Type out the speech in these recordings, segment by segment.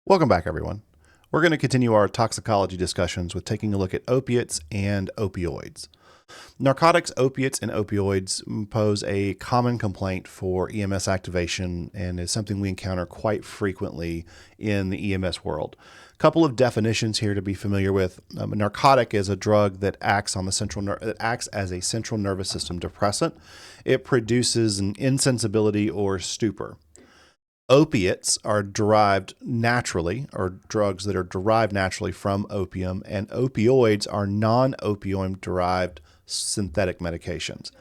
Welcome back, everyone. We're going to continue our toxicology discussions with taking a look at opiates and opioids. Narcotics, opiates, and opioids pose a common complaint for EMS activation and is something we encounter quite frequently in the EMS world. A couple of definitions here to be familiar with. A narcotic is a drug that acts on the that acts as a central nervous system depressant. It produces an insensibility or stupor. Opiates are derived naturally, or drugs that are derived naturally from opium, and opioids are non-opioid derived synthetic medications.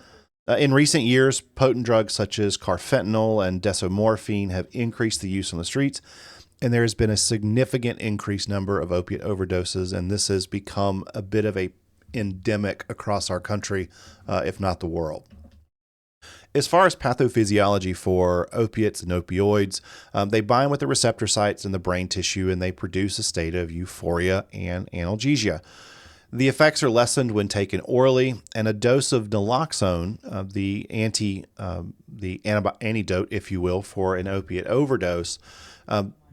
In recent years, potent drugs such as carfentanil and desomorphine have increased the use on the streets, and there has been a significant increased number of opiate overdoses, and this has become a bit of a endemic across our country, if not the world. As far as pathophysiology for opiates and opioids, they bind with the receptor sites in the brain tissue and they produce a state of euphoria and analgesia. The effects are lessened when taken orally, and a dose of naloxone, the antidote, if you will, for an opiate overdose,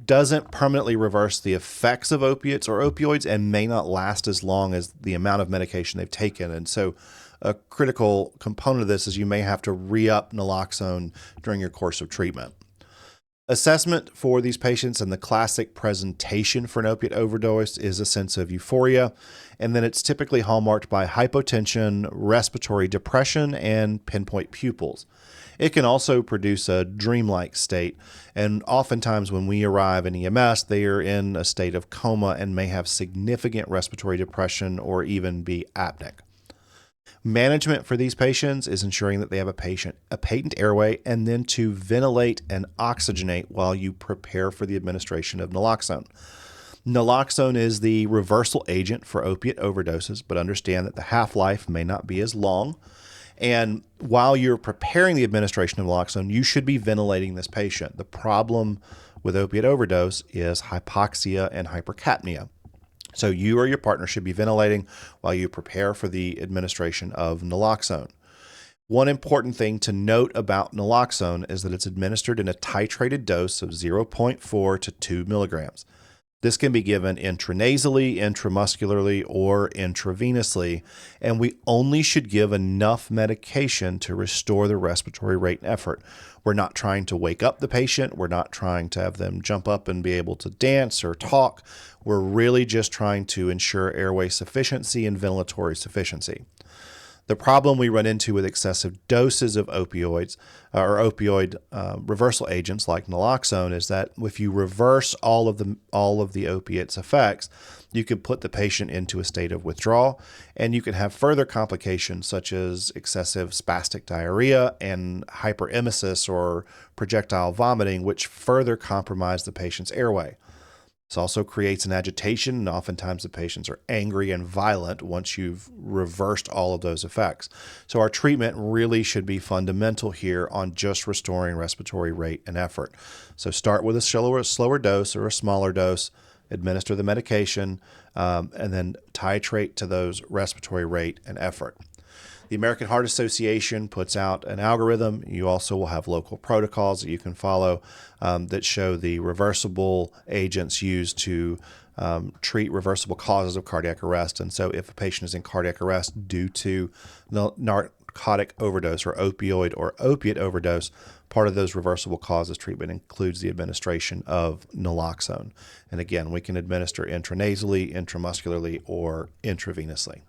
doesn't permanently reverse the effects of opiates or opioids and may not last as long as the amount of medication they've taken. And so a critical component of this is you may have to re-up naloxone during your course of treatment. Assessment for these patients and the classic presentation for an opiate overdose is a sense of euphoria, and then it's typically hallmarked by hypotension, respiratory depression, and pinpoint pupils. It can also produce a dreamlike state, and oftentimes when we arrive in EMS, they are in a state of coma and may have significant respiratory depression or even be apneic. Management for these patients is ensuring that they have a patent airway and then to ventilate and oxygenate while you prepare for the administration of naloxone. Naloxone is the reversal agent for opiate overdoses, but understand that the half-life may not be as long. And while you're preparing the administration of naloxone, you should be ventilating this patient. The problem with opiate overdose is hypoxia and hypercapnia. So you or your partner should be ventilating while you prepare for the administration of naloxone. One important thing to note about naloxone is that it's administered in a titrated dose of 0.4 to 2 milligrams. This can be given intranasally, intramuscularly, or intravenously, and we only should give enough medication to restore the respiratory rate and effort. We're not trying to wake up the patient. We're not trying to have them jump up and be able to dance or talk. We're really just trying to ensure airway sufficiency and ventilatory sufficiency. The problem we run into with excessive doses of opioids or opioid reversal agents like naloxone is that if you reverse all of the opiate's effects, you can put the patient into a state of withdrawal, and you can have further complications such as excessive spastic diarrhea and hyperemesis or projectile vomiting, which further compromise the patient's airway. This also creates an agitation, and oftentimes the patients are angry and violent once you've reversed all of those effects. So our treatment really should be fundamental here on just restoring respiratory rate and effort. So start with a slower dose or a smaller dose, administer the medication, and then titrate to those respiratory rate and effort. The American Heart Association puts out an algorithm. You also will have local protocols that you can follow that show the reversible agents used to treat reversible causes of cardiac arrest. And so if a patient is in cardiac arrest due to narcotic overdose or opioid or opiate overdose, part of those reversible causes treatment includes the administration of naloxone. And again, we can administer intranasally, intramuscularly, or intravenously.